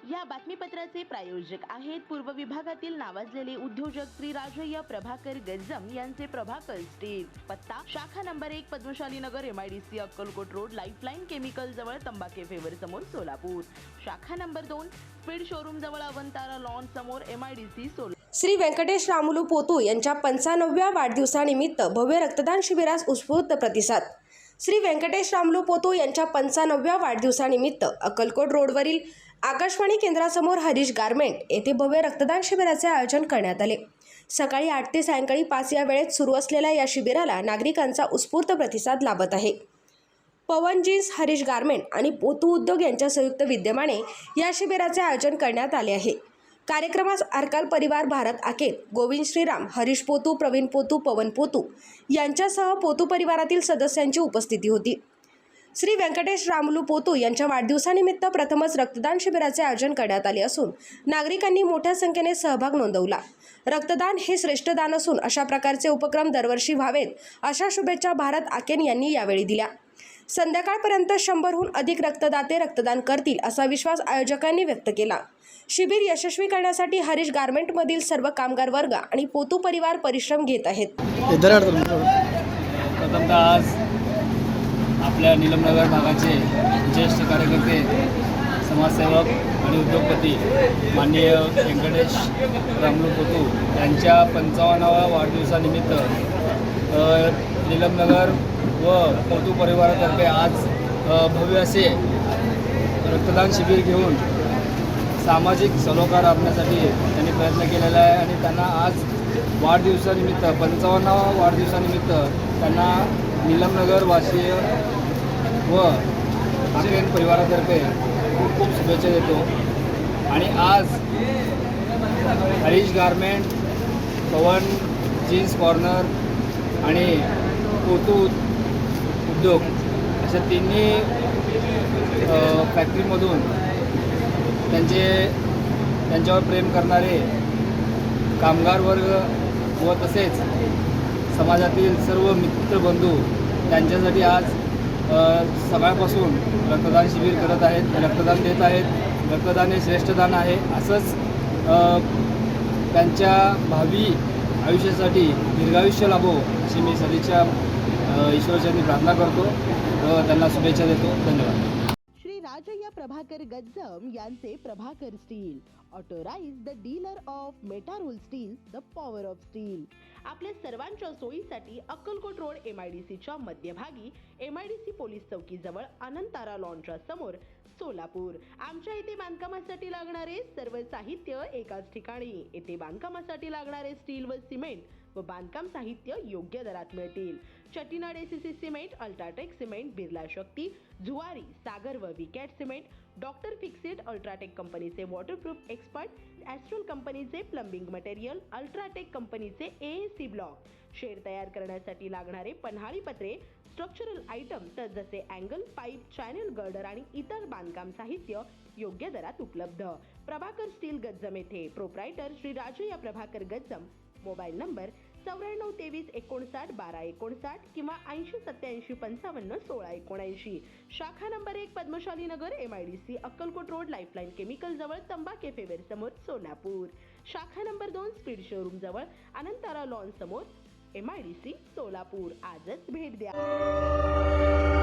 या बातमीपत्राचे प्रायोजक आहेत पूर्व विभागातील नावाजलेले उद्योजक श्री राजय्य प्रभाकर गज्जम यांचे प्रभाकर स्टील। पत्ता शाखा नंबर 1 पद्मशाली नगर MIDC Akkalkot road lifeline chemical जवळ तंबाके फेवर समोर सोलापूर। शाखा नंबर 2 स्पीड शोरूम जवळ अवंतारा लॉन समोर MIDC सोलापूर। श्री व्यंकटेश रामुलू पोतू यांच्या 95व्या वाढदिवसानिमित्त भव्य रक्तदान शिबिरास उत्स्फूर्त प्रतिसाद। श्री व्यंकटेश रामुलू पोतू यांच्या 95व्या वाढदिवसानिमित्त अक्कलकोट रोडवरील आकाशवाणी केंद्रासमोर हरीश गारमेंट येथे भव्य रक्तदान शिबिराचे आयोजन करण्यात आले। सकाळी 8 ते सायंकाळी 5 या वेळेत सुरू असलेल्या या शिबिराला नागरिकांचा उत्स्फूर्त प्रतिसाद लाभत आहे। पवन जीन्स, हरीश गारमेंट आणि पोतू उद्योग यांच्या संयुक्त विद्यमाने या शिबिराचे आयोजन करण्यात आले आहे। कार्यक्रमास अर्काल परिवार, भारत आकेर, गोविंद श्रीराम, हरीश पोतू, प्रवीण पोतू, पवन पोतू यांच्यासह पोतू परिवारातील सदस्यांची उपस्थिती होती। श्री व्यंकटेश रामुलू पोतू यांच्या वाढदिवसानिमित्त प्रथमच रक्तदान शिबिराचे आयोजन करण्यात आले असून नागरिकांनी मोठ्या संख्येने सहभाग नोंदवला। रक्तदान हे श्रेष्ठ दान असून अशा प्रकारचे उपक्रम दरवर्षी व्हावेत अशा शुभेच्छा भारत आकेर यांनी यावेळी दिल्या। संध्याकाळपर्यंत 100हून अधिक रक्तदाते रक्तदान करतील असा विश्वास आयोजकांनी व्यक्त केला। शिबिर यशस्वी करण्यासाठी हरीश गारमेंटमधील सर्व कामगार वर्ग आणि पोतू परिवार परिश्रम घेत आहेत। प्रथमतः आज आपल्या नीलमनगर भागाचे ज्येष्ठ कार्यकर्ते, समाजसेवक आणि उद्योगपती माननीय व्यंकटेश रामुलू पोतू यांच्या 55व्या वाढदिवसानिमित्त नीलमनगर व पोतू परिवारातर्फे आज भव्य असे रक्तदान शिबिर घेऊन सामाजिक सलोखा राबण्यासाठी त्यांनी प्रयत्न केलेला आहे आणि त्यांना आज वाढदिवसानिमित्त 55व्या वाढदिवसानिमित्त त्यांना नीलमनगर वासीय व आकेर परिवारातर्फे खूप खूप शुभेच्छा देतो। आणि आज हरीश गारमेंट, पवन जीन्स कॉर्नर आणि पोतू उद्योग अशा तिन्ही फॅक्टरीमधून त्यांच्यावर प्रेम करणारे कामगार वर्ग व तसेच समाजातील सर्व मित्रबंधू त्यांच्यासाठी आज सकाळपासून रक्तदान शिबिर करत आहेत, रक्तदान देत आहेत। रक्तदान हे श्रेष्ठ दान आहे असंच त्यांच्या भावी आयुष्यासाठी दीर्घायुष्य लाभो अशी मी सदिच्छा ईश्वराचरणी प्रार्थना करतो व त्यांना शुभेच्छा देतो। धन्यवाद। श्री राजय्य प्रभाकर गज्जम यांचे Prabhakar steel, authorized the dealer of Metarol steel, the power of steel. आपल्या सर्वांच्या सोयीसाठी अक्कलकोट रोड MIDCच्या मध्यभागी MIDC पोलीस चौकी जवळ अनंतारा लॉनच्या समोर सोलापूर। आमच्या इथे बांधकामासाठी लागणारे सर्व साहित्य एकाच ठिकाणी। येथे बांधकामासाठी लागणारे स्टील व सिमेंट व बांधकाम साहित्य योग्य दरात मिळतील। Chettinad ACC cement, UltraTech cement, Birla Shakti, Zuari, Sagar व Vicat cement, doctor fixit, UltraTech कंपनीचे वॉटरप्रूफ एक्सपर्ट, ॲस्ट्रल कंपनीचे प्लंबिंग मटेरियल, अल्ट्राटेक कंपनीचे AAC ब्लॉक, शेड तयार करण्यासाठी लागणारे पन्हाळी पत्रे, स्ट्रक्चरल आयटम तर जसे अँगल, पाईप, चॅनल गर्डर आणि इतर बांधकाम साहित्य योग्य दरात उपलब्ध। प्रभाकर स्टील गज्जम येथे। Proprietor Shri Rajayya Prabhakar Gajjam. Mobile number 94 23 59 12 59 किंवा 80 87 55 16 79। शाखा नंबर 1 पद्मशाली नगर MIDC Akkalkot road lifeline chemical जवळ तंबाके फेवर समोर सोलापूर। शाखा नंबर 2 स्पीड शोरूम जवळ अनंतारा लॉन समोर MIDC सोलापूर। आजच भेट द्या।